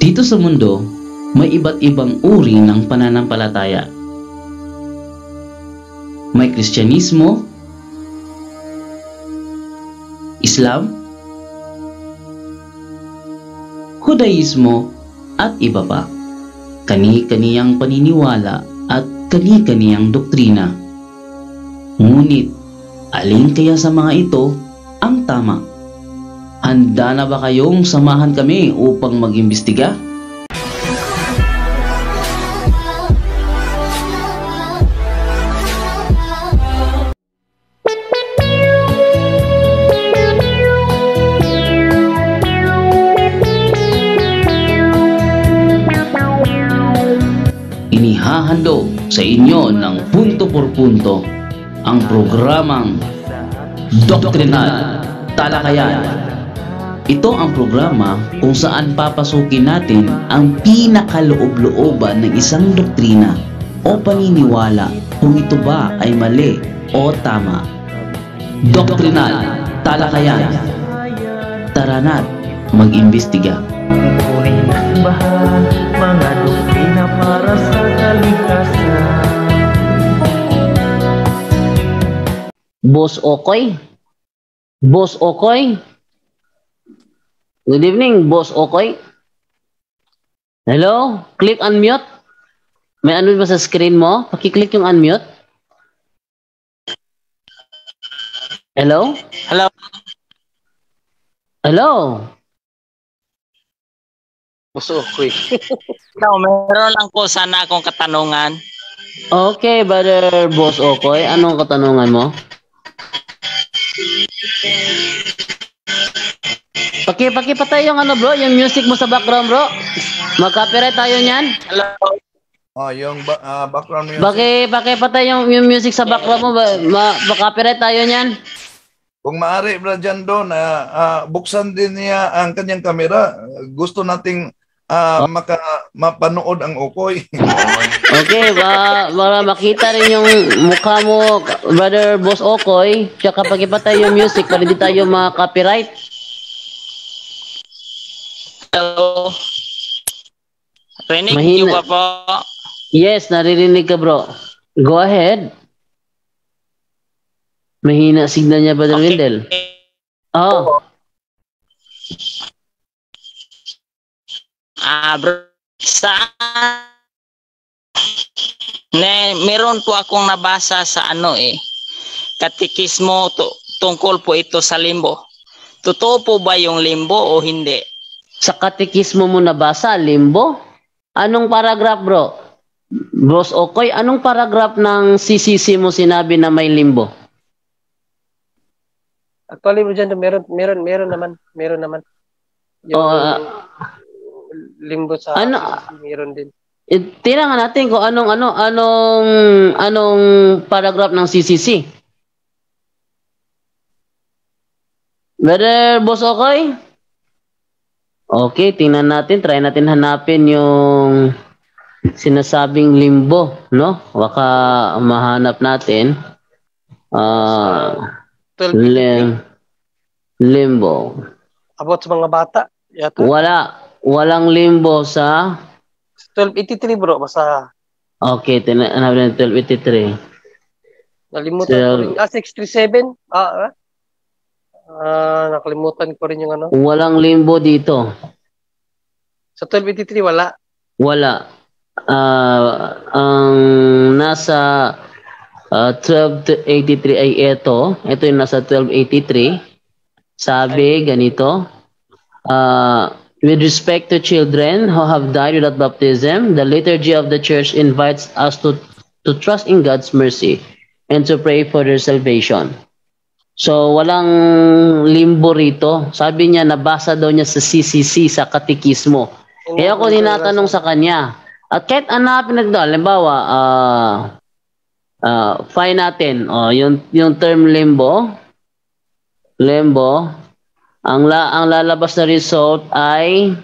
Dito sa mundo, may iba't ibang uri ng pananampalataya. May Kristyanismo, Islam, Judaismo, at iba pa. Kani-kaniyang paniniwala at kani-kaniyang doktrina. Ngunit, alin kaya sa mga ito ang tama? Handa na ba kayong samahan kami upang mag-imbestiga? Inihahandog sa inyo ng punto por punto ang programang Doktrinal Talakayan. Ito ang programa kung saan papasukin natin ang pinakaloob-looban ng isang doktrina o paniniwala kung ito ba ay mali o tama. Doktrinal Talakayan. Tara na't mag-imbestiga. Ituloy bahan mga doktrina para sa kalikasan. Boss Okoy? Boss Okoy? Good evening, Boss Okoy. Hello? Click unmute. May unmute ba sa screen mo? Pakiclick yung unmute. Hello? Hello. Hello? Boss Okoy. Meron lang po sana akong katanungan. Okay, brother Boss Okoy. Anong katanungan mo? Pakipatay yung ano bro, yung music mo sa background bro. Mag-copyright tayo niyan. Hello. Oh, yung background music. Pakipatay yung music sa background mo, mag-copyright tayo niyan. Kung maaari, Brad Jan doon, buksan din niya ang kanyang kamera. Gusto nating mapanood ang Okoy. Okay, para makita rin yung mukha mo, brother Boss Okoy. Tsaka pakipatay yung music para hindi tayo ma-copyright. Hello. Rinig niyo ba po? Yes, naririnig ka bro. Go ahead. Mahina signal niya, brother Wendell. Oh. Bro, meron po akong nabasa sa katikismo tungkol po ito sa limbo. Totoo po ba yung limbo o hindi? Sa katikismo mo nabasa, limbo? Anong paragraph bro? Boss Okoy, anong paragraph ng CCC mo sinabi na may limbo? Actually bro dyan, meron naman. Yung limbo sa meron din. Tingnan natin kung anong paragraph ng CCC. Brother Boss Okoy? Okay, tingnan natin, try natin hanapin yung sinasabing limbo, no? Baka mahanap natin. Limbo. About sa mga bata. Yata. Walang limbo sa 1283 bro, basta. Okay, hanapin natin 1283. Nalimutan ko rin. 637. Nakalimutan ko rin yung ano. Walang limbo dito. Sa 1283 wala. Wala. Ang nasa 1283 ay ito. Ito yung nasa 1283. Sabi ganito. With respect to children who have died without baptism, the liturgy of the church invites us to trust in God's mercy and to pray for their salvation. So, walang limbo rito. Sabi niya, nabasa daw niya sa CCC, sa katikismo. Kaya ako tinatanong sa kanya. At kahit hanapin halimbawa, find natin, yung term limbo, ang lalabas na result ay,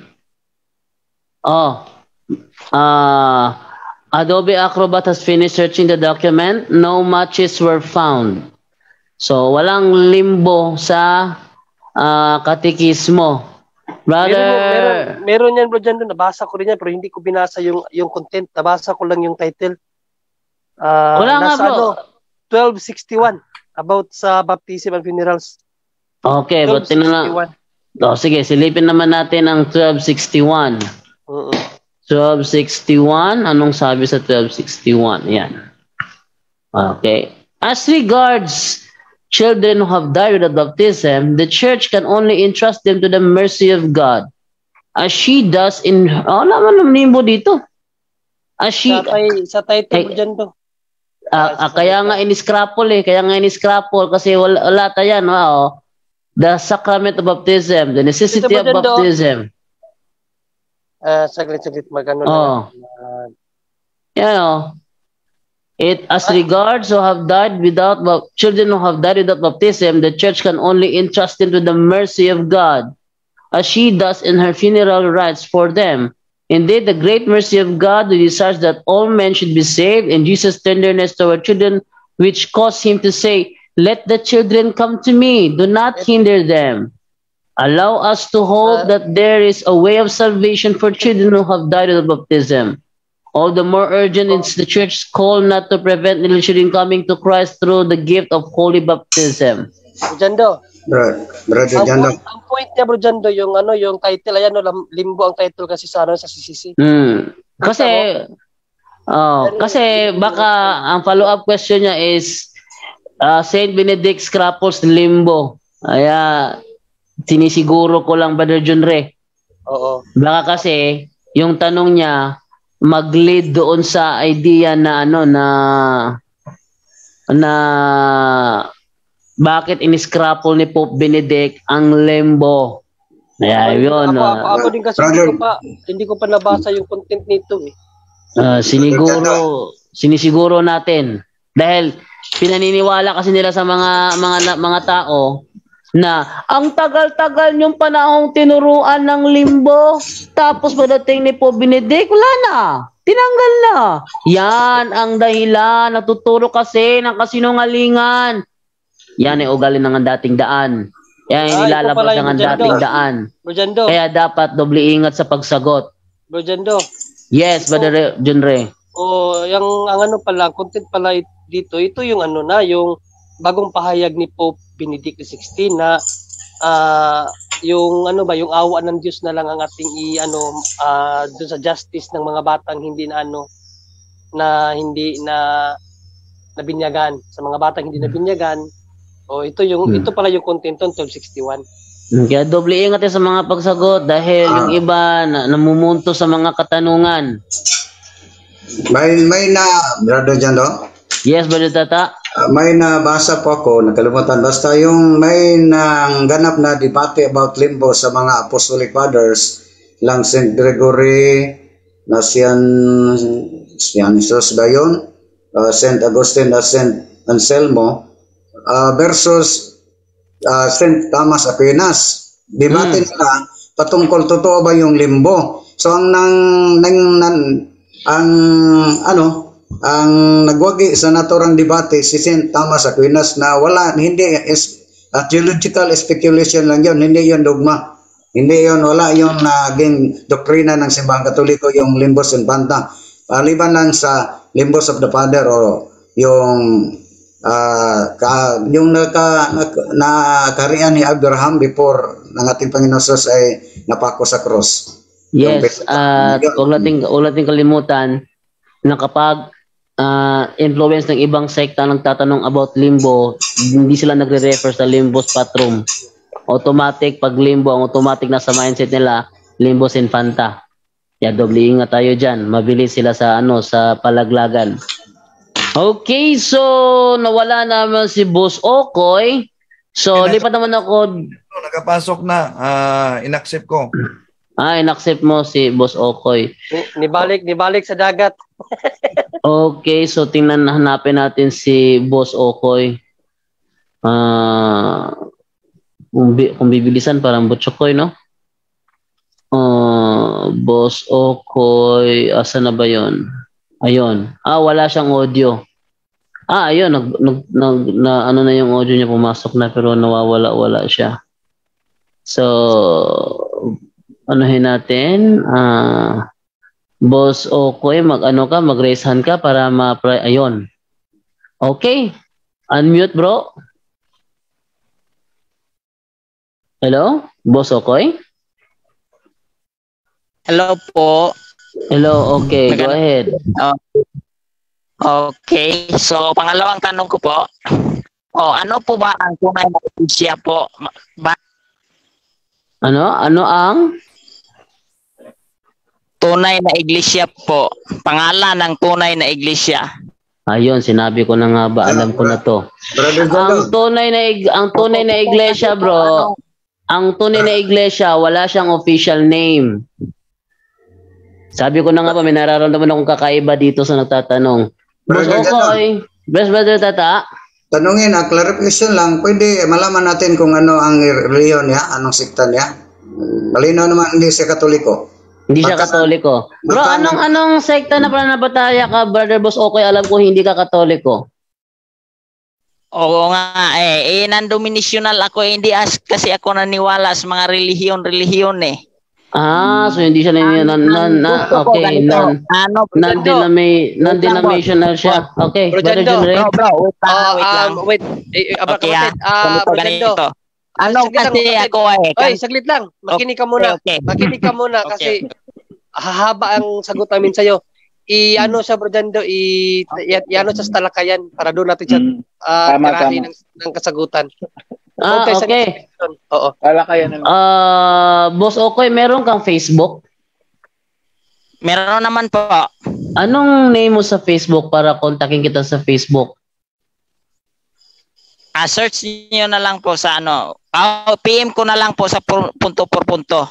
Adobe Acrobat has finished searching the document. No matches were found. So, walang limbo sa katikismo. Brother, Meron yan bro dyan doon. Nabasa ko rin yan pero hindi ko binasa yung content. Nabasa ko lang yung title. wala nga Nasa bro. 1261 about sa baptism and funerals. Okay, but tingnan na. 1261. Sige, silipin naman natin ang 1261. Oo. 1261, anong sabi sa 1261? Yan. Okay. As regards children who have died without baptism, the church can only entrust them to the mercy of God, as she does in... naman ng limbo dito. As she... Sa title bro dyan to. kaya nga in-scrapple kasi wala tayo, no? The sacrament of baptism, the necessity of baptism. Saglit magano lang. It as regards who have died without children who have died without baptism, the church can only entrust them to the mercy of God, as she does in her funeral rites for them. Indeed, the great mercy of God who desires that all men should be saved, and Jesus' tenderness toward children, which caused him to say, "Let the children come to me, do not hinder them." Allow us to hope that there is a way of salvation for children who have died without baptism. All the more urgent is the church's call not to prevent little children coming to Christ through the gift of holy baptism. Jando. Brother Jando. Ang point niya bro Jando, yung title, ayan limbo ang title kasi sa CCC. Kasi baka ang follow-up question niya is Saint Benedict Scrapples limbo. Kaya sinisiguro ko lang Brother Junre. Oo. Baka kasi yung tanong niya mag-lead doon sa idea na na bakit in-scrapple ni Pope Benedict ang limbo. Yun. Ako din kasi hindi ko pa nabasa yung content nito eh. Sinisiguro natin dahil pinaniniwala kasi nila sa mga tao na ang tagal-tagal yung panahong tinuruan ng limbo, tapos pagdating ni Pope Benedict, wala na. Tinanggal na. Yan ang dahilan. Natuturo kasi ng kasinungalingan. Yan ay ugali ng dating daan. Yan ay nilalabas ng dating daan. Kaya dapat doble ingat sa pagsagot. Bro Jando. Yes, Brother Junre. Ang content pala dito, ito yung yung bagong pahayag ni Pope Benedict XVI na yung awa ng Diyos na lang ang ating doon sa justice ng mga batang hindi na binyagan, sa mga batang hindi na binyagan. Ito pala yung content ng 1261. Kaya doble ingat sa mga pagsagot dahil yung iba namumunto sa mga katanungan. May na Brother Jando? Yes, Brother Tata. May nabasa po ako, nakalimutan. Basta yung may ganap na debate about limbo sa mga Apostolic Fathers, lang St. Gregory, na Sian Jesus ba yun? St. Augustine na St. Anselmo, versus St. Thomas Aquinas. Debate nila patungkol totoo ba yung limbo. So ang nagwagi sa naturang debate si St. Thomas Aquinas na hindi is theological speculation lang yun, hindi yun dogma, wala yung naging doktrina ng Simbahang Katoliko yung limbos infanta, paliban lang sa limbos of the Father o yung nakarian ni Abraham before ng ating Panginoon Jesus ay napako sa cross. Yes, huwag nating kalimutan na kapag influence ng ibang sekta nagtatanong about limbo, hindi sila nagre-refer sa limbus patrum. Automatic pag limbo, ang automatic na sa mindset nila, limbus infanta. Kaya doble ingat tayo dyan. Mabilis sila sa sa palaglagan. Okay, so nawala naman si Boss Okoy. So lipat naman ako. Nakapasok na, inaccept ko. Inaccept mo si Boss Okoy. Nibalik sa dagat. Okay, so hanapin natin si Boss Okoy. Kung bibilisan parang Butchokoy, no? Boss Okoy, asa na ba yon? Ayun. Wala siyang audio. Ayun, ano na yung audio niya, pumasok na pero nawawala-wala siya. So, anuhin natin. Boss Okoy, mag-raise hand ka para ayun. Okay. Unmute, bro. Hello? Boss Okoy? Hello po. Hello, okay. Go ahead. Okay. So, pangalawang tanong ko po. Ano po ba ang tunay na iglesia po? Ano ang? Tunay na iglesia po. Pangalan ng tunay na iglesia. Ayun, sinabi ko na nga ba, alam ko na to. Brother Ang tunay na iglesia, bro. Ang tunay na iglesia, wala siyang official name. Sabi ko na nga ba, may nararamdaman akong kakaiba dito sa nagtatanong. Boss Okoy, Best Brother Tata. Tanungin, clarification lang, pwede malaman natin kung ano ang reliyon niya, anong sekta niya. Malinaw naman, hindi siya Katoliko. Hindi siya Katoliko. Bro, anong sekta na pananabataya ka, Brother Boss Okoy? Alam ko hindi ka Katoliko. Oo nga non-dominational ako, hindi kasi ako naniwala sa mga relihiyon eh. So hindi siya okay, non-denominational siya. Okay, Brother John Ray. Wait. Ganito. Ano kasi ako saglit lang. Makinig ka muna. Makinig ka muna kasi hahaba ang sagot namin sa'yo. Ano siya, Bro Jando, iano sa talakayan para doon natin siya tirahin ng kasagutan. Okay. Oo. Talakayan naman. Boss Okoy, meron kang Facebook? Meron naman po. Anong name mo sa Facebook para kontakin kita sa Facebook? Search niyo na lang po sa PM ko na lang po sa punto por punto.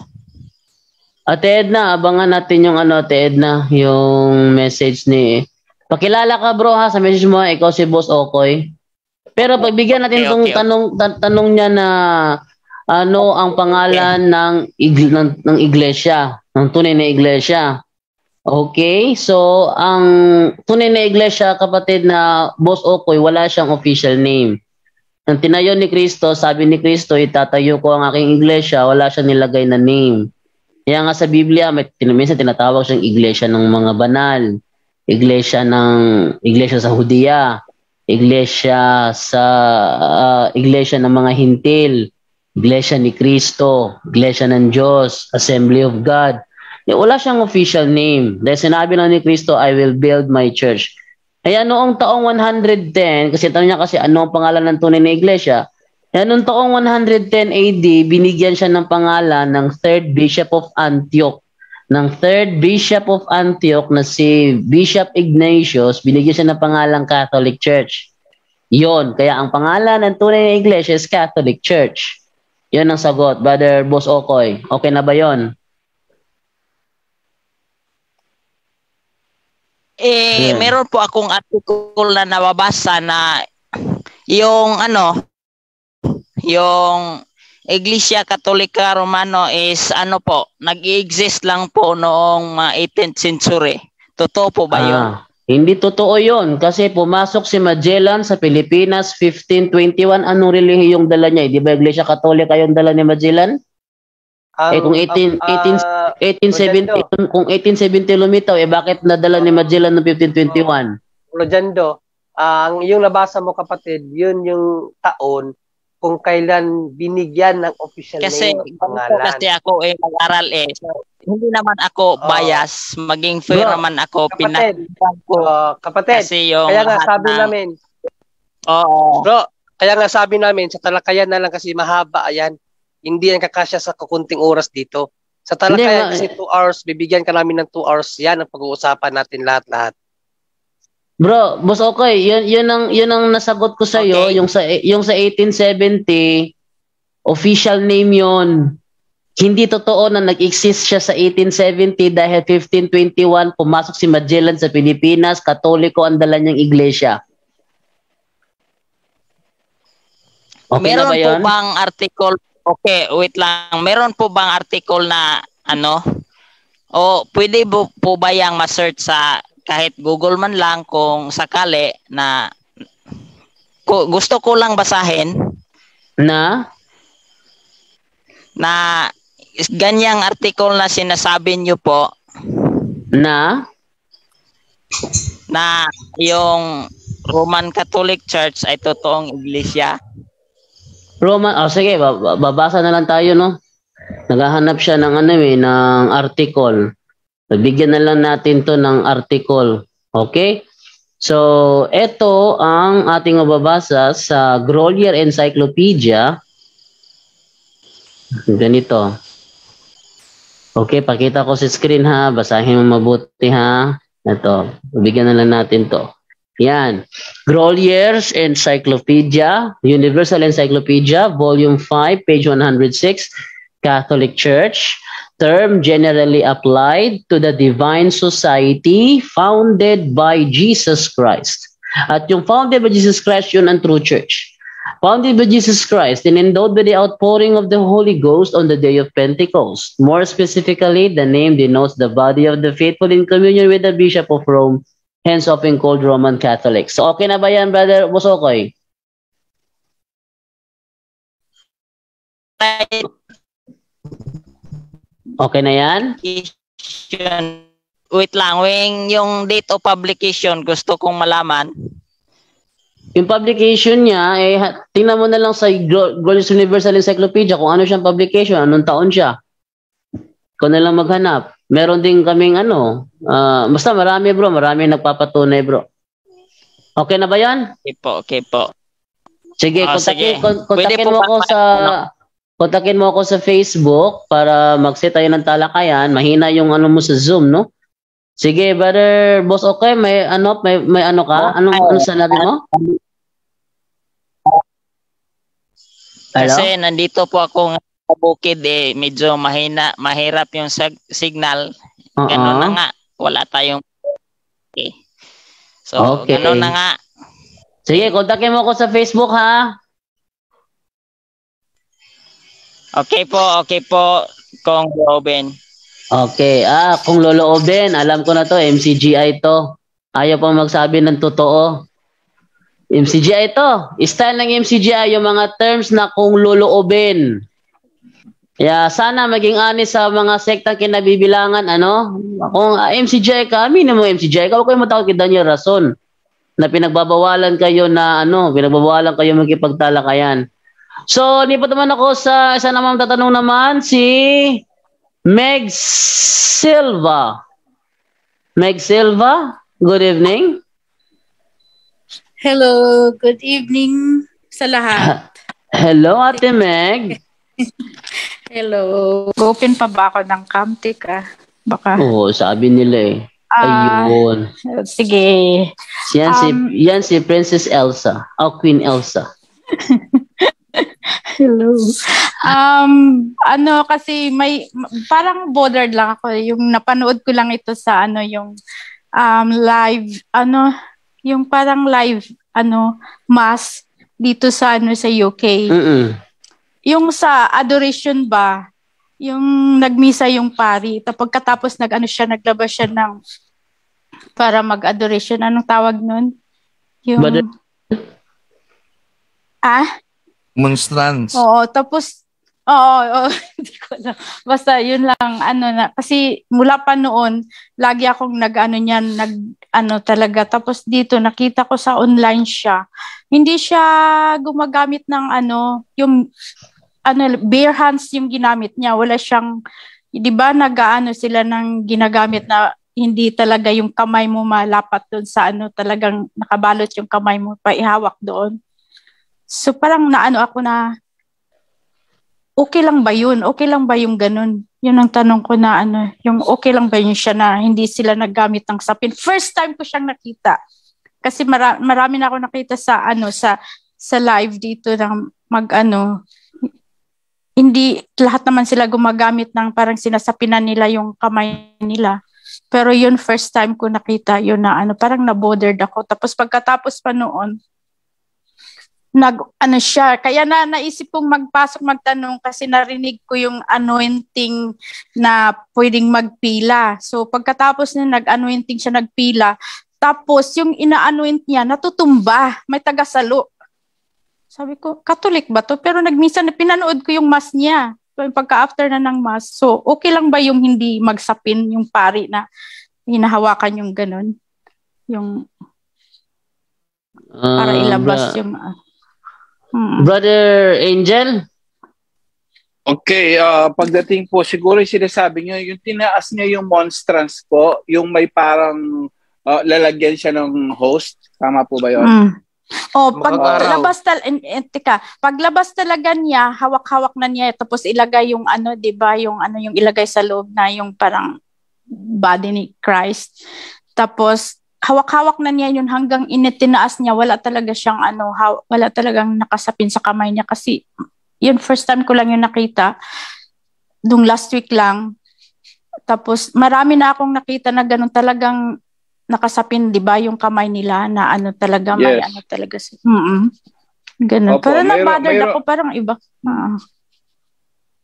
Ate Edna, abangan natin yung Ate Edna, yung message ni... Pakilala ka bro ha, sa message mo, ikaw si Boss Okoy. Pero pagbigyan natin itong tanong niya na ano ang pangalan ng iglesia, ng tunay na iglesia. Okay, so ang tunay na iglesia, kapatid na Boss Okoy, wala siyang official name. Ang tinayo ni Kristo, sabi ni Kristo, itatayo ko ang aking iglesia, wala siyang nilagay na name. Kaya nga sa Biblia, minsan tinatawag siyang iglesia ng mga banal, iglesia sa Hudiya, iglesia ng mga hintil, iglesia ni Kristo, iglesia ng Diyos, Assembly of God. Wala siyang official name. Dahil sinabi lang ni Kristo, I will build my church. Kaya noong taong 110, kasi tanong niya kasi ano ang pangalan ng tunay na iglesia, kaya noong taong 110 AD, binigyan siya ng pangalan ng Third Bishop of Antioch. Ng Third Bishop of Antioch na si Bishop Ignatius, binigyan siya ng pangalang Catholic Church. Yon, kaya ang pangalan ng tunay na iglesia is Catholic Church. Yon ang sagot, Brother Boss Okoy. Okay na ba yon? Meron po akong article na nababasa na yung Iglesia Katolika Romano is nag-exist lang po noong 18th century. Totoo po ba yun? Hindi totoo yun kasi pumasok si Magellan sa Pilipinas 1521. Anong relihiyong dala niya? Di ba Iglesia Katolika yung dala ni Magellan? Kung 1870 lumitaw, bakit nadala ni Magellan noong 1521? Rojando, ang yung nabasa mo kapatid, yun yung taon kung kailan binigyan ng official name ng pangalan. Kasi ako mag-aral So, hindi naman ako bias, maging fair naman ako. Kapatid, kasi yung kaya nga sabi namin, bro, kaya nga sabi namin, sa talakayan na lang kasi mahaba, ayan, hindi yan kakasya sa kukunting oras dito. Sa talakayan kasi 2 hours, bibigyan ka namin ng 2 hours, yan ang pag-uusapan natin lahat-lahat. Bro, Boss Okoy, yun ang nasagot ko sa iyo, yung sa 1870 official name yon. Hindi totoo na nag-exist siya sa 1870 dahil 1521 pumasok si Magellan sa Pilipinas, Katoliko ang dala niyang iglesia. Okay, meron po bang article? Okay, wait lang. Meron po bang article na pwede po ba yang ma-search sa kahit Google man lang kung sakali na gusto ko lang basahin na ganyang article na sinasabi niyo po Na? na yung Roman Catholic Church ay totoong iglesia. Sige, babasa na lang tayo, no? Naghahanap siya ng ng article. Bigyan na lang natin to ng article. Okay? So, ito ang ating mababasa sa Grolier Encyclopedia. Ganito. Okay, pakita ko sa screen ha. Basahin mo mabuti ha. Ito, bigyan na lang natin to. Yan. Grolier's Encyclopedia, Universal Encyclopedia, Volume 5, page 106, Catholic Church, term generally applied to the divine society founded by Jesus Christ. At yung founded by Jesus Christ, yun ang true church. Founded by Jesus Christ and endowed by the outpouring of the Holy Ghost on the day of Pentecost. More specifically, the name denotes the body of the faithful in communion with the Bishop of Rome, hence often called Roman Catholic. So okay na ba yan, Brother Busokoy? Okay na yan? Wait lang, yung date of publication gusto kong malaman. Yung publication niya, tingnan mo na lang sa Glorious Universal Encyclopedia kung ano siyang publication, anong taon siya. Ikaw na lang maghanap. Meron din kaming basta marami bro, marami nagpapatunay bro. Okay na ba yan? Okay po. Sige, sige. Kontakin mo ako sa Facebook para mag-set tayo ng talakayan. Mahina yung mo sa Zoom, no? Sige, Brother Boss, okay, may ano ka? Anong sanabi mo? Hello? Kasi nandito po ako sa bukid medyo mahirap yung signal. Ganun na nga, wala tayong So, ganun na nga. Sige, kontakin mo ako sa Facebook ha. Okay po, Kong Robin. Okay, kung loloobin, alam ko na to, MCGI to. Ayaw pang magsabi ng totoo. MCGI to. Style ng MCGI, yung mga terms na kung loloobin. Kaya sana maging honest sa mga sektang kinabibilangan, Kung MCGI ka, aminin mo MCGI ka, huwag kayo matawag kay Daniel Rason na pinagbabawalan kayo magkipagtalakayan. So, nipat naman ako sa isa namang tatanong naman, si Meg Silva. Meg Silva, good evening. Hello, good evening sa lahat. Hello, Ate Meg. Hello. Open pa ba ako ng Camtic Baka. Oo, sabi nila Ayun. Sige. Yan si Princess Elsa. Queen Elsa. Hello. Kasi parang bothered lang ako. Yung napanood ko lang ito sa yung live, yung parang live, mass dito sa sa UK. Yung sa adoration ba, yung nagmisa yung pari, tapos pagkatapos naglabas siya ng para mag-adoration. Anong tawag nun? Yung Monstrance. Oo, tapos hindi ko alam. Basta yun lang kasi mula pa noon lagi akong talaga. Tapos dito nakita ko sa online siya. Hindi siya gumagamit ng yung bare hands yung ginamit niya. Wala siyang 'di ba sila ng ginagamit na hindi talaga yung kamay mo malapat doon sa talagang nakabalot yung kamay mo pa ihawak doon. So parang ako na okay lang ba yun? Okay lang ba yung ganun? Yun ang tanong ko na yung okay lang ba yun siya na hindi sila naggamit ng sapin? First time ko siyang nakita. Kasi marami na ako nakita sa sa live dito ng hindi lahat naman sila gumagamit ng parang sinasapinan nila yung kamay nila. Pero yun first time ko nakita yun na parang na-bothered ako. Tapos pagkatapos pa noon siya. Kaya naisip kong magtanong kasi narinig ko yung anointing na pwedeng magpila. So pagkatapos na nag-anointing siya nagpila, tapos yung ina-anoint niya natutumba, may tagasalo. Sabi ko, Catholic ba to? Pero nagmisa na pinanood ko yung mass niya. pagka-after na ng mass. So, okay lang ba yung hindi magsapin yung pari na hinahawakan yung ganun? Yung para ilabas yung... Brother Angel? Okay, pagdating po, siguro yung sinasabi nyo, yung tinaas niya yung monstrance po, yung may parang lalagyan siya ng host. Tama po ba yun? Paglabas talaga niya, hawak-hawak na niya, tapos ilagay yung ano, 'di ba, yung ano yung ilagay sa loob na yung parang body ni Christ. Tapos hawak-hawak na niya yun hanggang initinaas niya, wala talaga siyang ano, wala talagang nakasapin sa kamay niya kasi yun first time ko lang yung nakita nung last week lang. Tapos marami na akong nakita na ganun talagang nakasapin, 'di ba, yung kamay nila na ano talaga may ano talaga. Ganun. Opo, pero na-bothered ako parang iba.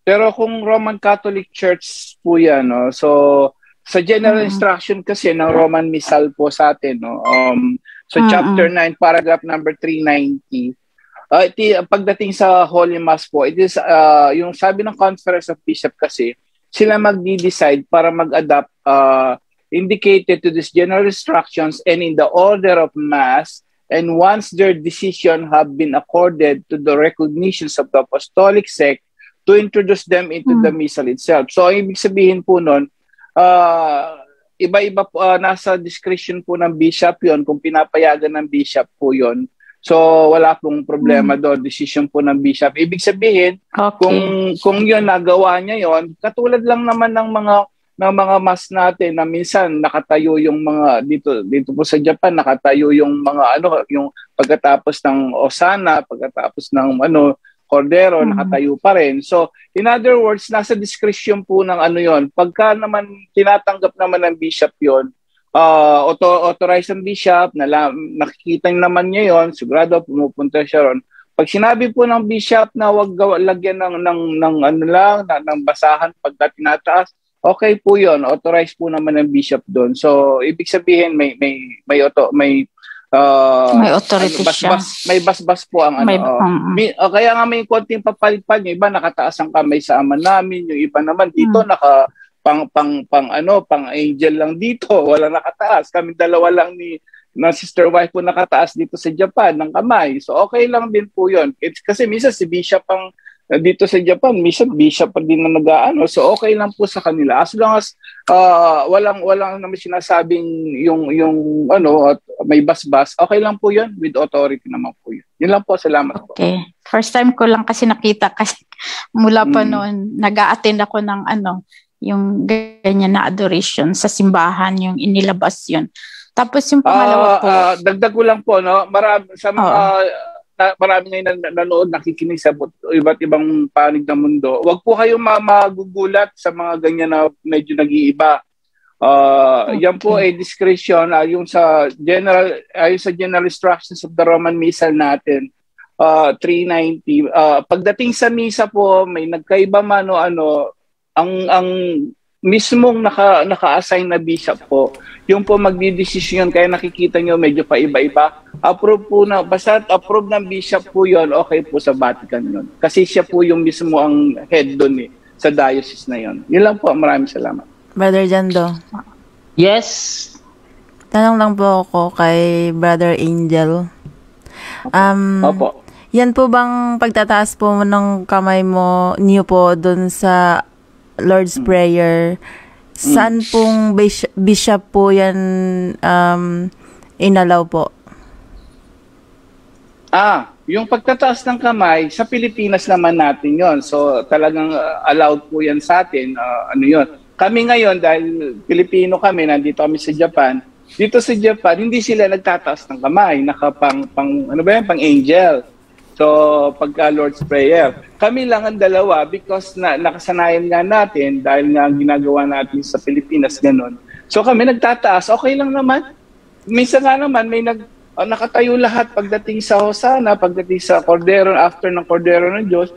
Pero kung Roman Catholic Church po 'yan, no. So sa general instruction kasi ng Roman Missal po sa atin, no. So chapter 9 paragraph number 390. Pagdating sa Holy Mass po, it is yung sabi ng Conference of Bishop kasi sila magdi-decide para mag-adapt indicated to these general instructions and in the order of Mass, and once their decision have been accorded to the recognitions of the apostolic sect, to introduce them into the Missal itself. So, ang ibig sabihin po nun, iba-iba po, nasa discretion po ng bishop yon kung pinapayagan ng bishop po yon. So, wala pong problema doon, decision po ng bishop. Ibig sabihin, kung yun, nagawa niya yon, katulad lang naman ng mga mass natin na minsan nakatayo yung mga dito po sa Japan, nakatayo yung mga yung pagkatapos ng Osana, pagkatapos ng Cordero, nakatayo pa rin. So in other words, nasa discretion po ng yon. Pagka naman tinatanggap naman ng bishop yon, authorized ng bishop, nakikita naman niya yon, sigurado pumupunta siya ron. Pag sinabi po ng bishop na wag lagyan ng basahan pagka tinataas, okay po 'yon, authorized po naman ng bishop doon. So ibig sabihin may authority siya. May basbas po ang kaya nga may konting papalipad, yung iba nakataas ang kamay sa ama namin, yung iba naman dito naka pang angel lang dito, wala nakataas. Kami dalawa lang ng sister wife po nakataas dito sa Japan ng kamay. So okay lang din po 'yon. Kasi minsan si bishop ang dito sa Japan, minsan bishop pa din na nag-aano. So okay lang po sa kanila. As long as walang naman sinasabing yung at may basbas, okay lang po 'yun, with authority naman po 'yun. Yun lang po, salamat po. Okay. First time ko lang kasi nakita kasi mula pa noon nag-a-attend ako ng yung ganyan na adoration sa simbahan, yung inilabas 'yun. Tapos yung pangalawa po, dagdag ko lang po, no, marami sa mga marami ngayon nanonood, nakikinig sa iba't ibang panig ng mundo. Huwag po kayong magugulat sa mga ganyan na medyo nag-iiba. Yan po ay discretion yung sa general instructions of the Roman Missal natin, 390. Pagdating sa misa po, may nagkaiba man ang mismong naka-assign na bishop po, yung po magdidesisyon, kaya nakikita nyo medyo paiba-iba. Approve po basta approve ng bishop po yon, okay po sa Vatican yon. Kasi siya po yung mismo ang head doon sa diocese na yon. Yun lang po, maraming salamat. Brother Jando. Yes. Tanong lang po ako kay Brother Angel. Opo. Yan po bang pagtataas po ng kamay niyo po doon sa Lord's Prayer, saan pong bishop po yan inalaw po? Yung pagtataas ng kamay, sa Pilipinas naman natin yon. So talagang allowed po yan sa atin. Yun. Kami ngayon, dahil Pilipino kami, nandito kami sa Japan. Dito sa Japan, hindi sila nagtataas ng kamay. Pang angel. So, pagka Lord's Prayer. Kami lang ang dalawa because nakasanayan nga natin dahil nga ginagawa natin sa Pilipinas ganun. So, kami nagtataas. Okay lang naman. Minsan nga naman, may nakatayo lahat pagdating sa Hosana, pagdating sa Cordero, after ng Cordero ng Diyos.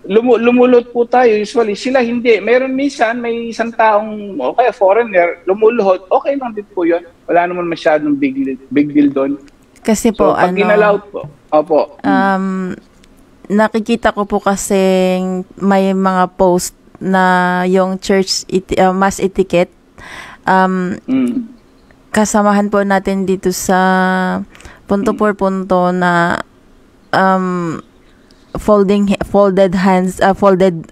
Lumulot po tayo. Usually, sila hindi. Meron minsan, may isang taong, foreigner, lumuluhot. Okay lang din po yun. Wala naman masyadong big deal doon. Kasi po, so, pag ginalawt po, opo. nakikita ko po kasi may mga post na yung church mass etiquette. Kasamahan po natin dito sa punto por punto na folded hands, anong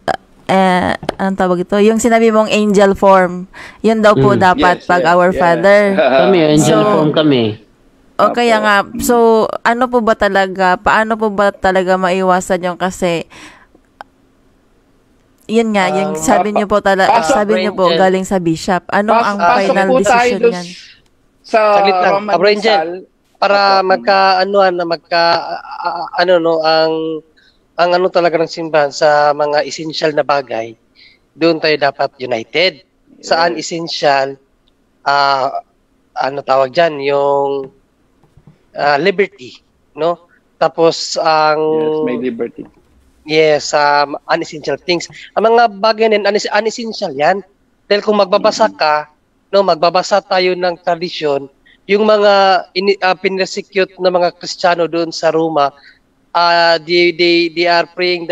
tawag ito? Yung sinabi mong angel form. Yun daw po dapat pag our Father. Kami, angel form kami. O kaya nga, so ano po ba talaga, paano po ba talaga maiwasan yung kasi yun nga, yung sabi niyo po sabi niyo po galing sa bishop. Ano ang final decision niyan? Sa Roman Misal, para ang ano talaga ng simbahan sa mga essential na bagay, doon tayo dapat united. Saan essential, ano tawag dyan, yung liberty, no? Tapos ang may liberty. Yes, unessential things. Ang mga bagay na unessential yan. Dahil kung magbabasa ka, no, magbabasa tayo ng tradisyon, yung mga pinresecute na mga Kristiyano doon sa Roma, they are praying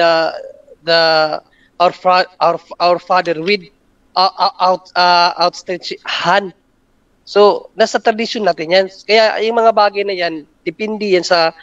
our Father with outstretched hand. So nasa tradition natin yan. Kaya yung mga bagay na yan, depende yan sa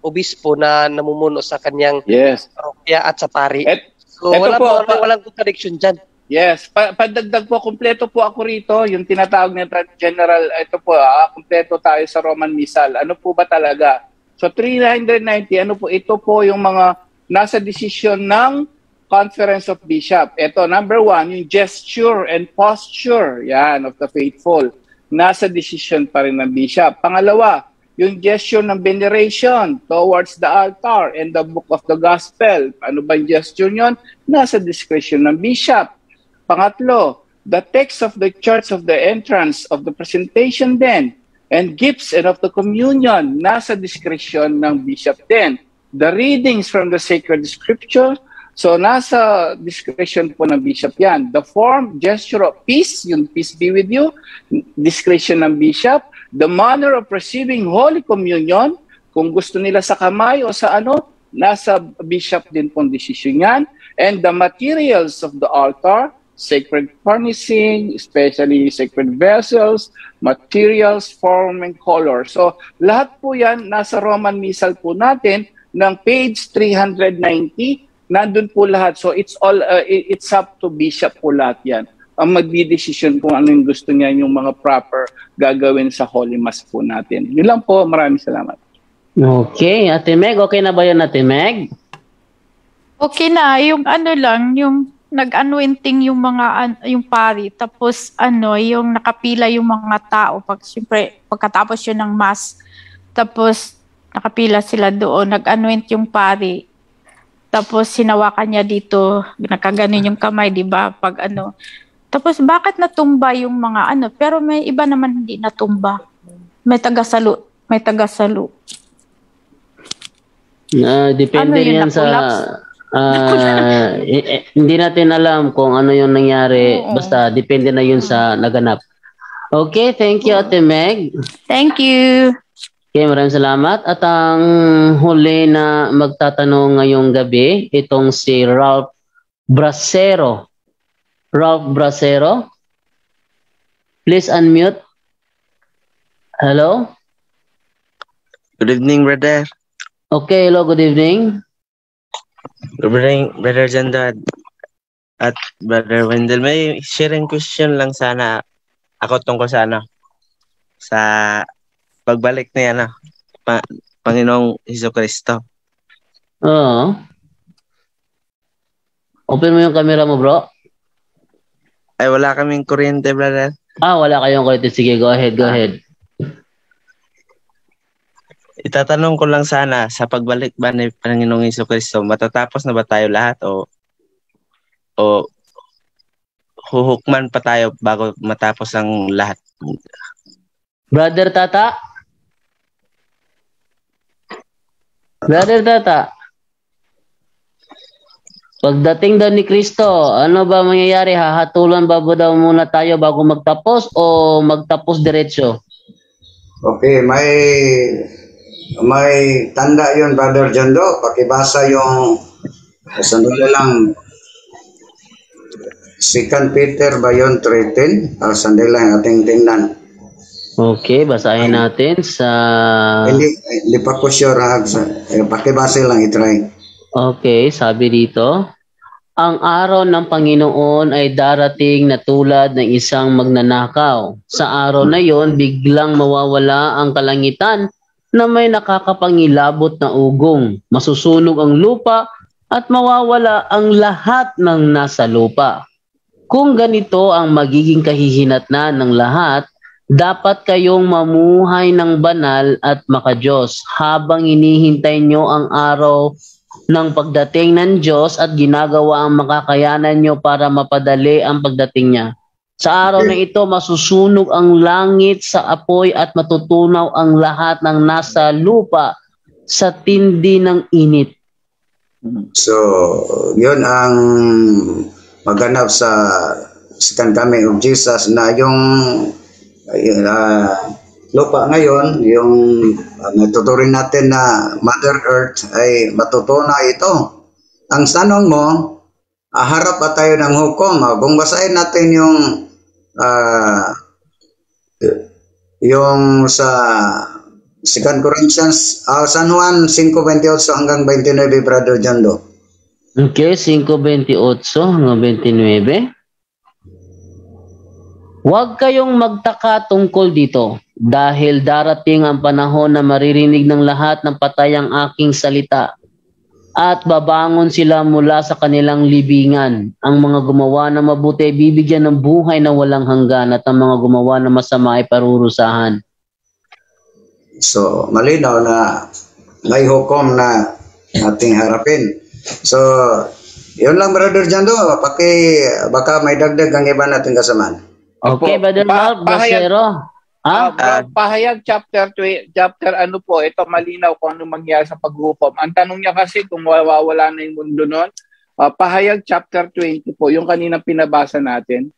obispo na namumuno sa kanyang parokya at sa pari. So walang contradiction dyan. Yes, padagdag po, kumpleto po ako rito, yung tinatawag na general, ito po, kumpleto tayo sa Roman Misal. Ano po ba talaga? So 390, ano po, ito po yung mga nasa desisyon ng Conference of Bishop. Ito, number 1, yung gesture and posture, yan, of the faithful. Nasa desisyon pa rin ng bishop. Pangalawa, yung gesture ng veneration towards the altar and the book of the gospel. Ano ba yung gesture nyon? Nasa discretion ng bishop. Pangatlo, the text of the church of the entrance of the presentation then and gifts and of the communion, nasa discretion ng bishop din. The readings from the sacred scripture, so nasa discretion po ng bishop yan. The form, gesture of peace, yung peace be with you, discretion ng bishop. The manner of receiving Holy Communion, kung gusto nila sa kamay o sa ano, nasa bishop din pong decision yan. And the materials of the altar, sacred furnishing, especially sacred vessels, materials, form, and color. So, lahat po yan nasa Roman Misal po natin ng page 390, nandun po lahat. So, it's up to bishop po lahat yan. Ang magdidesisyon kung ano yung gusto niya, yung mga proper gagawin sa Holy Mass po natin. Yun lang po, maraming salamat. Okay, Ate Meg, okay na ba yun, Ate Meg? Okay na, yung ano lang, yung nag-anointing yung mga yung pari, tapos yung nakapila yung mga tao siyempre pagkatapos yun ng mass, tapos nakapila sila doon, nag-anoint yung pari, tapos sinawakan niya dito, nakaganon yung kamay, di ba, tapos bakit natumba yung mga pero may iba naman hindi natumba, may tagasalo. Depende yan sa hindi natin alam kung ano yung nangyari. Basta depende na yun sa naganap. Okay, thank you, Ate Meg. Thank you. Okay, maraming salamat. At ang huli na magtatanong ngayong gabi, itong si Ralph Bracero. Ralph Bracero, please unmute. Hello? Good evening, brother. Okay, hello, good evening. Good evening, Brother Jandad at Brother Wendell. May sharing question lang sana ako tungkol sa sa pagbalik na Panginoong Jesucristo. Oo. Open mo yung camera mo, bro. Ay, wala kaming kuryente, brother. Wala kayong kuryente. Sige, go ahead. Itatanong ko lang sana, sa pagbalik ba ni Panginoong Jesucristo, matatapos na ba tayo lahat o huhukman pa tayo bago matapos ang lahat? Brother Tata? Pagdating daw ni Kristo, ano ba mangyayari? Hahatulan ba daw muna tayo bago magtapos o magtapos diretso? Okay, may may tanda yun, Brother Jando. Pakibasa yung, sandali lang, 2 Peter ba yun, 3:10? Sandali lang, ating tingnan. Okay, basahin natin sa... Hindi pa ko sure, pakibasa lang, itry. Okay, sabi dito, ang araw ng Panginoon ay darating na tulad ng isang magnanakaw. Sa araw na yon, biglang mawawala ang kalangitan na may nakakapangilabot na ugong. Masusunog ang lupa at mawawala ang lahat ng nasa lupa. Kung ganito ang magiging kahihinatnan ng lahat, dapat kayong mamuhay ng banal at makadiyos habang hinihintay nyo ang araw ng pagdating ng Diyos at ginagawa ang makakayanan nyo para mapadali ang pagdating niya. Sa araw na ito, masusunog ang langit sa apoy at matutunaw ang lahat ng nasa lupa sa tindi ng init. So, yun ang maganap sa second coming of Jesus na yung lupa ngayon, yung natuturing natin na Mother Earth ay matutunaw ito. Ang tanong mo, harap pa tayo ng hukom. Kung basahin natin yung sa 2 Corinthians, San Juan 5:28 hanggang 29, Brother Jando. Okay, 5:28 hanggang 29. Huwag kayong magtaka tungkol dito, dahil darating ang panahon na maririnig ng lahat ng patay ang aking salita, at babangon sila mula sa kanilang libingan. Ang mga gumawa ng mabuti ay bibigyan ng buhay na walang hanggan, at ang mga gumawa ng masama ay parurusahan. So, malinaw na may hukom na ating harapin. So, yun lang, Brother Jando. Baka may dagdag ang iba natin kasamaan. Okay, Brother Ralph Bracero. Pahayag chapter ano po, ito malinaw kung ano mangyari sa paghukom. Ang tanong niya kasi kung mawawala na yung mundo nun, pahayag chapter 20 po, yung kanina pinabasa natin.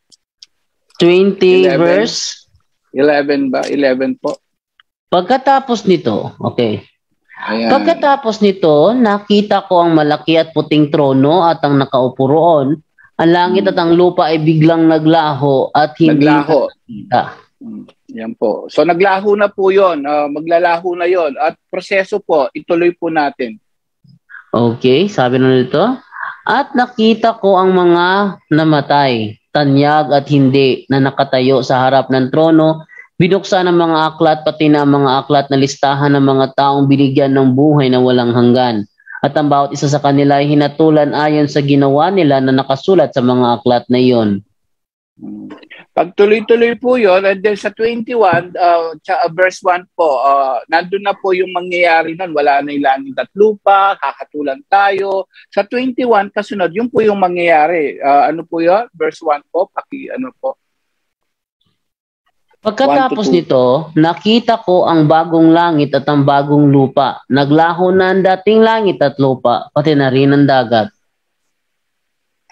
20 verse? 11 ba? 11 po. Pagkatapos nito, okay. Ayan. Pagkatapos nito, nakita ko ang malaki at puting trono at ang nakaupo roon. Ang langit at ang lupa ay biglang naglaho at hindi nakita. Yan po. So naglaho na po yun. Maglalaho na yon. At proseso po, ituloy po natin. Okay, sabi na nito. At nakita ko ang mga namatay, tanyag at hindi, na nakatayo sa harap ng trono. Binuksan ang mga aklat, pati na mga aklat na listahan ng mga taong binigyan ng buhay na walang hanggan. At ang bawat isa sa kanila ay hinatulan ayon sa ginawa nila na nakasulat sa mga aklat na iyon. Pag tuloy-tuloy po yun, and then sa 21, verse 1 po, nandun na po yung mangyayari nun. Wala na yung langit at lupa, kakatulan tayo. Sa 21, kasunod, yun po yung mangyayari. Ano po yun? Verse 1 po, ano po? Pagkatapos nito, nakita ko ang bagong langit at ang bagong lupa. Naglaho na ang dating langit at lupa, pati na rin ang dagat.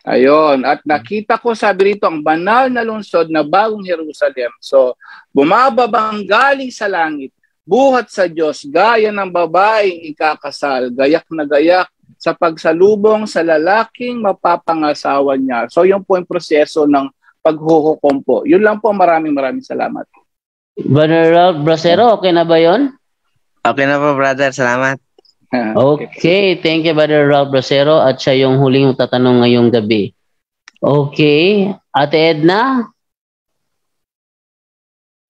Ayon, at nakita ko, sabi rito, ang banal na lungsod na bagong Jerusalem. So, bumababang galing sa langit, buhat sa Diyos, gaya ng babaeng ikakasal, gayak na gayak sa pagsalubong sa lalaking mapapangasawa niya. So, yun po yung proseso ng paghuhukom po. Yun lang po, maraming salamat. Brother Ralph Bracero, okay na ba yun? Okay na po, brother. Salamat. Okay, thank you, Brother Ralph Bracero, at siya yung huling tatanong ngayong gabi. Okay, Ate Edna?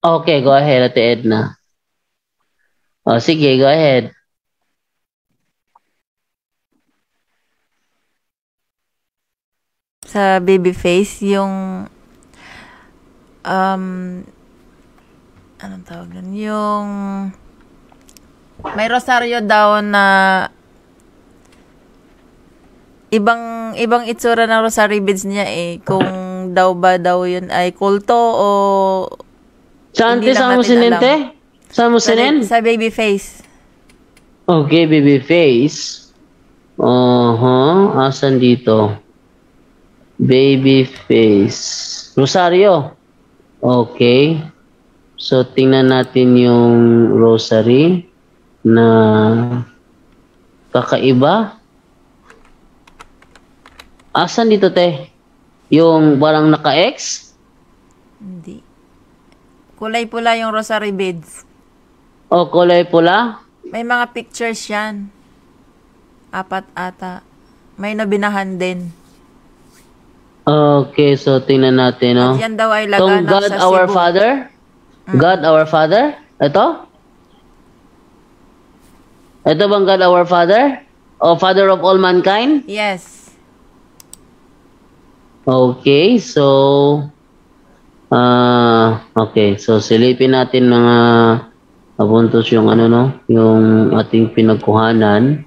Okay, go ahead, Ate Edna. Sige, go ahead. Sa Babyface, yung anong tawag nun? Yung may rosaryo daw na ibang itsura ng rosary beads niya kung daw ba daw yun ay kulto o Saan sa Musinente? Sa Musinen? Sa Babyface. Okay, Babyface. Asan dito? Babyface. Rosario. Okay. So, tingnan natin yung rosary. na kakaiba. Asan dito, te? Yung parang naka-X? Hindi. Kulay pula yung rosary beads. O, kulay pula? May mga pictures yan. 4 ata. May nabinahan din. Okay, so tingnan natin, no? At yan daw ay Itong laganap God sa our Cebu. Father? God our Father? Ito? Ito bang God our Father? O Father of all mankind? Yes. Okay, so okay, so silipin natin mga abuntos yung ano, no, yung ating pinagkuhanan,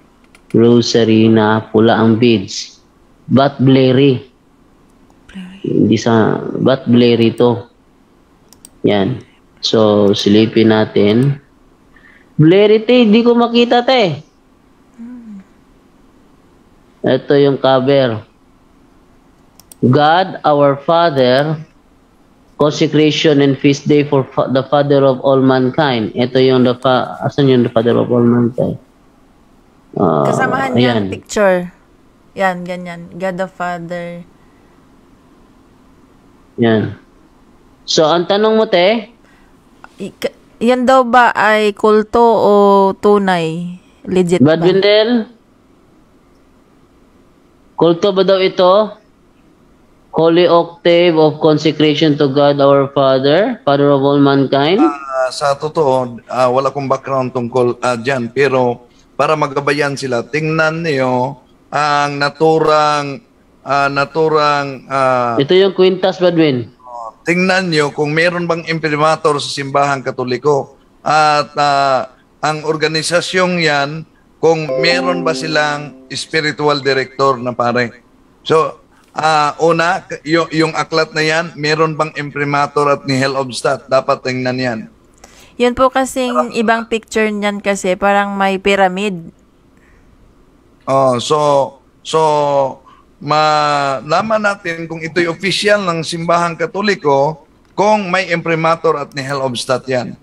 rosary na pula ang beads. But blurry. Hindi sa but blurry to. Yan. So silipin natin. Blurry, te, hindi ko makita, te. Ito yung cover. God our Father, consecration and feast day for the Father of all mankind. Ito yung asan yung the Father of all mankind? Kasamahan yan, picture. Yan, ganyan. God the Father. Yan. So, ang tanong mo, te? Yan daw ba ay kulto o tunay? Legit ba? Badwindel? Kulto ba daw ito? Holy Octave of Consecration to God our Father, Father of all mankind? Sa totoo, wala kong background tungkol dyan. Pero para magabayan sila, tingnan niyo ang naturang ito yung Quintas, Badwin. Tingnan nyo kung meron bang imprimatur sa simbahang Katoliko at ang organisasyong yan, kung meron ba silang spiritual director na pare. So, una, yung aklat na yan, meron bang imprimatur at nihil obstat? Dapat tingnan yan. Yun po kasing ibang picture niyan kasi parang may pyramid. Oh, so malaman natin kung ito'y official ng simbahang Katoliko kung may imprimatur at nihil obstat yan.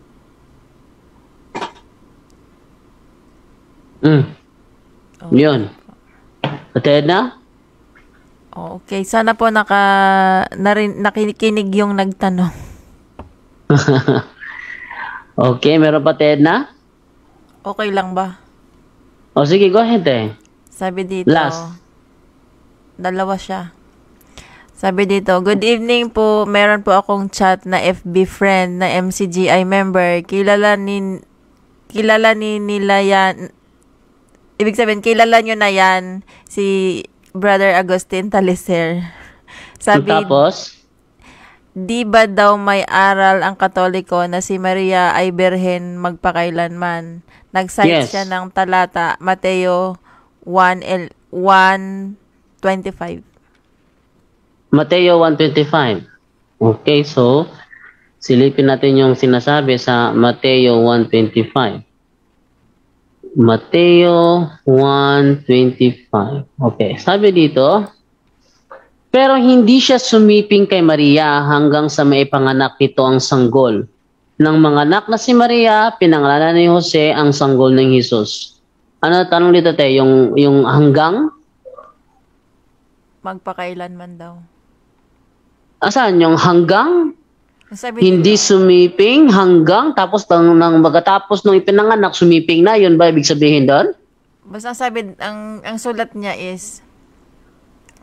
Yun. Atid na? Okay, sana po nakikinig yung nagtanong. Okay, meron pa, Ted, na? Okay lang ba? O sige, go ahead, eh. Sabi dito, Last. Dalawa siya. Sabi dito, good evening po. Meron po akong chat na FB friend na MCGI member. Kilala ni nila yan. Ibig sabihin, kilala nyo na yan si Brother Agustin Taliser. Sabi, tapos? Di ba daw may aral ang Katoliko na si Maria ay birhen magpakailanman? Nag-cite siya ng talata, Mateo 1:25. Mateo 1:25. Okay, so silipin natin yung sinasabi sa Mateo 1:25. Mateo 1:25. Okay, sabi dito, pero hindi siya sumiping kay Maria hanggang sa maipanganak nito ang sanggol. Nang manganak na si Maria, pinangalanan ni Jose ang sanggol ng Jesus. Ano tanong dito, te? Yung hanggang? Magpakailanman daw. Asan? Yung hanggang? Sabi hindi dito, sumiping hanggang tapos nang magatapos nung ipinanganak, sumiping na. Yun ba ibig sabihin doon? Basta sabi, ang sulat niya is,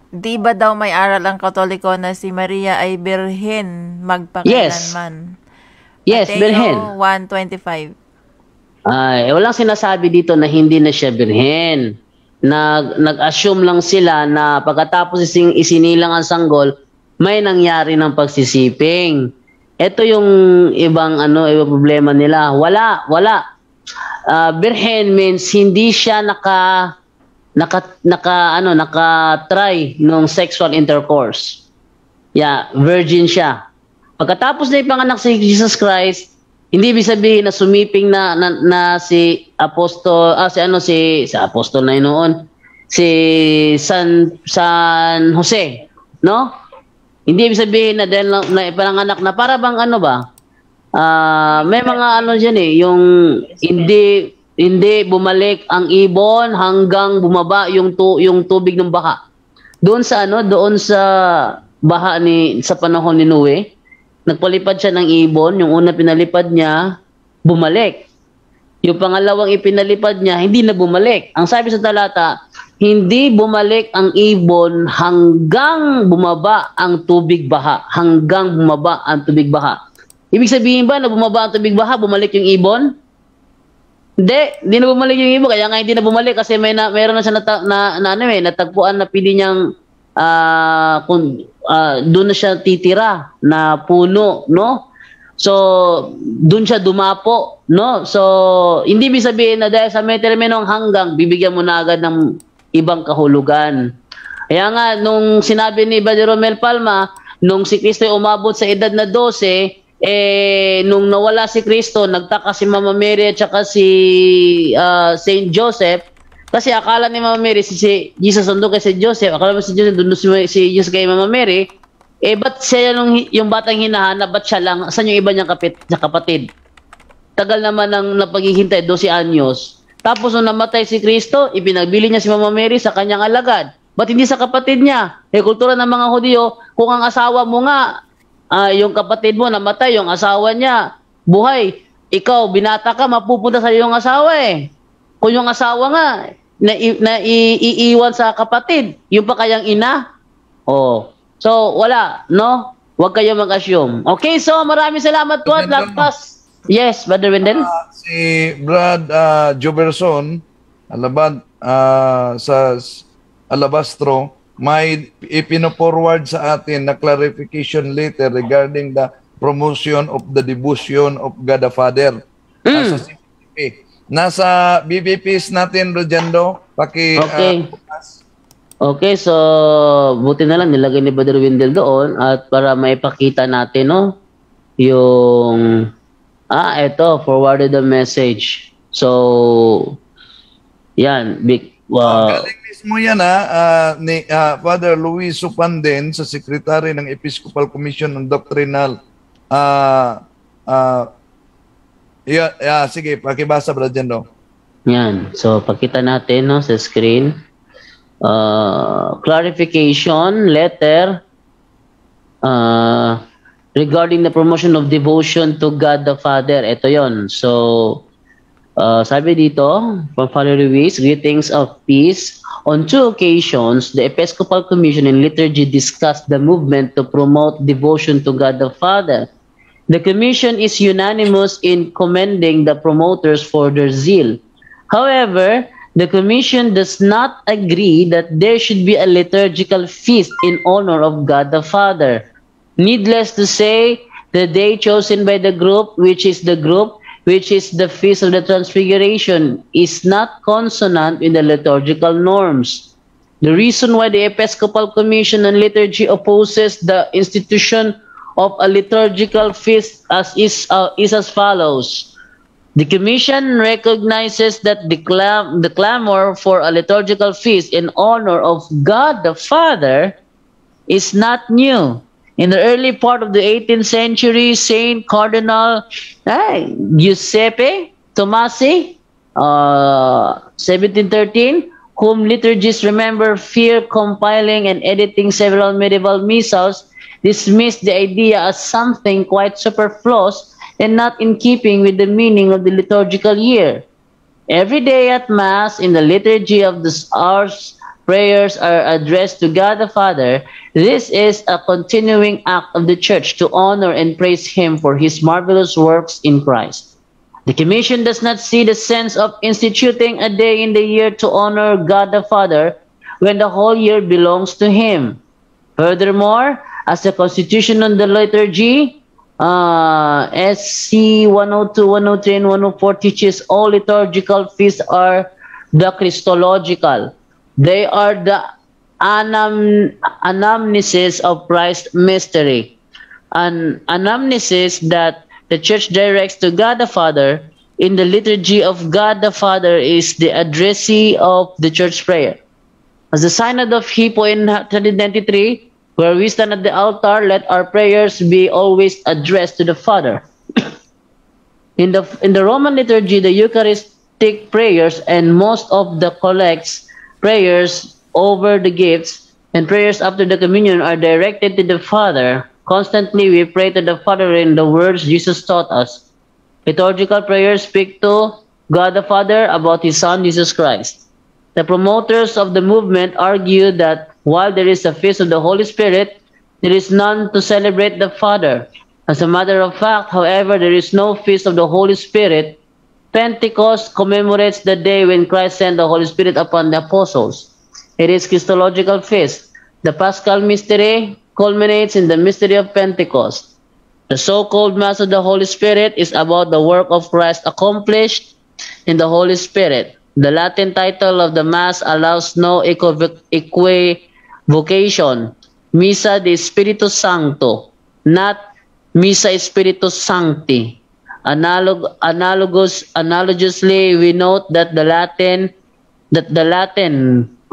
di ba daw may aral ang Katoliko na si Maria ay birhen magpakailanman? Yes, birhen. Mateo 1:25. Ay, walang sinasabi dito na hindi na siya birhen. Nag-assume lang sila na pagkatapos isinilang ang sanggol, may nangyari ng pagsisiping. Ito yung ibang ibang problema nila. Wala. Birhen means hindi siya naka-try nung sexual intercourse. Yeah, virgin siya. Pagkatapos na ipanganak si Jesus Christ, hindi ibig sabihin na sumiping na si apostol, si apostol na noon, si San Jose, no? Hindi ibig sabihin na dahil na ipanganak na para bang may mga diyan yung hindi bumalik ang ibon hanggang bumaba yung tubig ng baha. Doon sa baha sa panahon ni Noe, nagpalipad siya ng ibon, yung una pinalipad niya, bumalik. Yung pangalawang ipinalipad niya, hindi na bumalik. Ang sabi sa talata, hindi bumalik ang ibon hanggang bumaba ang tubig baha. Hanggang bumaba ang tubig baha. Ibig sabihin ba na bumaba ang tubig baha, bumalik yung ibon? Hindi na bumalik yung ibon. Kaya nga hindi na bumalik kasi mayroon na siya natagpuan na pili niyang doon na siya titira na puno, no? So, doon siya dumapo, no? So, hindi ibig sabihin na dahil sa may terminong hanggang, bibigyan mo na agad ng ibang kahulugan. Kaya nga, nung sinabi ni Brother Romel Palma, nung si Kristo ay umabot sa edad na 12, nung nawala si Kristo, nagtaka si Mama Mary at saka si Saint Joseph, kasi akala ni Mama Mary si Jesus nandun kay si Joseph, akala mo si Joseph nandun si Jesus kay Mama Mary, ba't siya yung batang hinahanap, ba't siya lang, saan yung iba niyang kapatid? Tagal naman ng napaghihintay, 12 anyos. Tapos nung namatay si Kristo, ipinagbili niya si Mama Mary sa kanyang alagad. Ba't hindi sa kapatid niya? Kultura ng mga Hudyo, kung ang asawa mo nga, yung kapatid mo namatay, yung asawa niya buhay, ikaw binata ka, mapupunta sa yung asawa Kung yung asawa nga iiwan sa kapatid, yung pa kayang ina. So wala, no? Huwag kayo mag-assume. Okay, so maraming salamat po at lagpas. Yes, Brother Wendell. Si Brad Joberson Alabad sa Alabastro may ipino-forward sa atin na clarification letter regarding the promotion of the devotion of God the Father. Sa CBP. Nasa BBPs natin, Rogendo. Okay, so buti na lang nilagay ni Brother Wendell doon at para maipakita natin, no? Yung ito, forwarded the message. So, yan, galing mismo yan ni Father Luis Supanden sa Secretary ng Episcopal Commission on Doctrinal. Sige, pakibasa, Brother Jendo. Yan, so pakita natin, no, sa screen. Clarification letter regarding the promotion of devotion to God the Father. Ito yon. So, sabi dito, from Father Luis, greetings of peace. On 2 occasions, the Episcopal Commission in Liturgy discussed the movement to promote devotion to God the Father. The Commission is unanimous in commending the promoters for their zeal. However, the Commission does not agree that there should be a liturgical feast in honor of God the Father. Needless to say, the day chosen by the group, which is the Feast of the Transfiguration, is not consonant with the liturgical norms. The reason why the Episcopal Commission on Liturgy opposes the institution of a liturgical feast is as follows. The Commission recognizes that the clamor for a liturgical feast in honor of God the Father is not new. In the early part of the 18th century, Saint Cardinal Giuseppe Tomasi, 1713, whom liturgists remember compiling and editing several medieval missals, dismissed the idea as something quite superfluous and not in keeping with the meaning of the liturgical year. Every day at Mass, in the liturgy of the hours, prayers are addressed to God the Father. This is a continuing act of the Church to honor and praise Him for His marvelous works in Christ. The Commission does not see the sense of instituting a day in the year to honor God the Father when the whole year belongs to Him. Furthermore, as the Constitution on the Liturgy, SC 102, 103, and 104 teaches all liturgical feasts are the Christological. They are the anamnesis of Christ's mystery. An anamnesis that the Church directs to God the Father in the liturgy of God the Father is the addressee of the Church prayer. As the Synod of Hippo in 1393, where we stand at the altar, let our prayers be always addressed to the Father. In the Roman liturgy, the Eucharist Eucharistic prayers and most of the collects, prayers over the gifts, and prayers after the communion are directed to the Father. Constantly we pray to the Father in the words Jesus taught us. Liturgical prayers speak to God the Father about His Son, Jesus Christ. The promoters of the movement argue that while there is a feast of the Holy Spirit, there is none to celebrate the Father. As a matter of fact, however, there is no feast of the Holy Spirit. Pentecost commemorates the day when Christ sent the Holy Spirit upon the apostles. It is Christological feast. The Paschal mystery culminates in the mystery of Pentecost. The so-called Mass of the Holy Spirit is about the work of Christ accomplished in the Holy Spirit. The Latin title of the Mass allows no equivocation. Missa de Spiritus Sancto, not Missa Spiritus Sancti. Analogously, we note that the Latin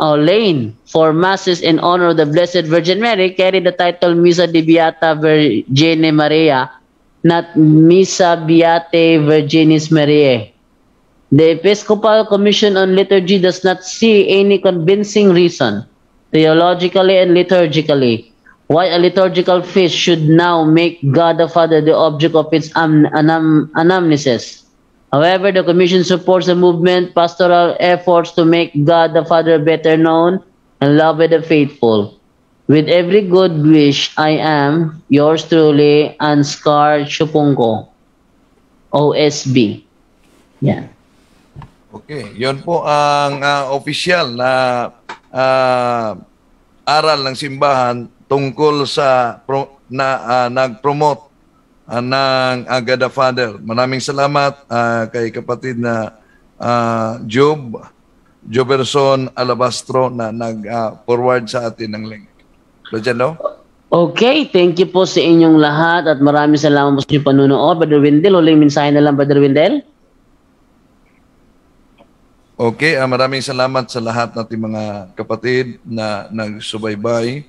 lane for masses in honor of the Blessed Virgin Mary carry the title Missa di Beata Vergine Maria, not Missa Beatae Virginis Mariae. The Episcopal Commission on Liturgy does not see any convincing reason, theologically and liturgically, why a liturgical feast should now make God the Father the object of its anamnesis. However, the Commission supports the movement pastoral efforts to make God the Father better known and loved by the faithful. With every good wish, I am yours truly, Anscar Chupungo, OSB. Yeah. Okay, yon po ang official na aral ng simbahan tungkol sa nag-promote ng God the Father. Maraming salamat kay kapatid na Joberson Alabastro na nag-forward sa atin ng link. Brother, okay, thank you po sa inyong lahat at maraming salamat po sa inyong panunood. Brother Wendell, huling mensahe na lang, Brother Wendell. Okay, maraming salamat sa lahat nating mga kapatid na nagsubaybay.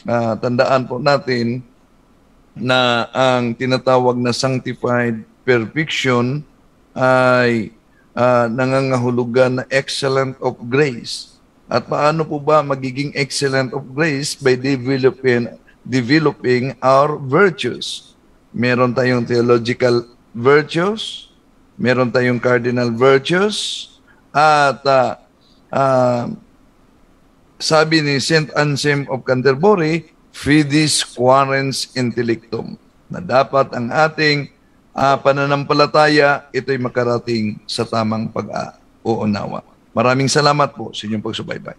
Tandaan po natin na ang tinatawag na sanctified perfection ay nangangahulugan na excellent of grace. At paano po ba magiging excellent of grace? By developing our virtues. Meron tayong theological virtues, meron tayong cardinal virtues, at sabi ni St. Anselm of Canterbury, Fidis Quaerens Intellectum, na dapat ang ating pananampalataya, ito'y makarating sa tamang pag-uunawa. Maraming salamat po sa inyong pagsubaybay.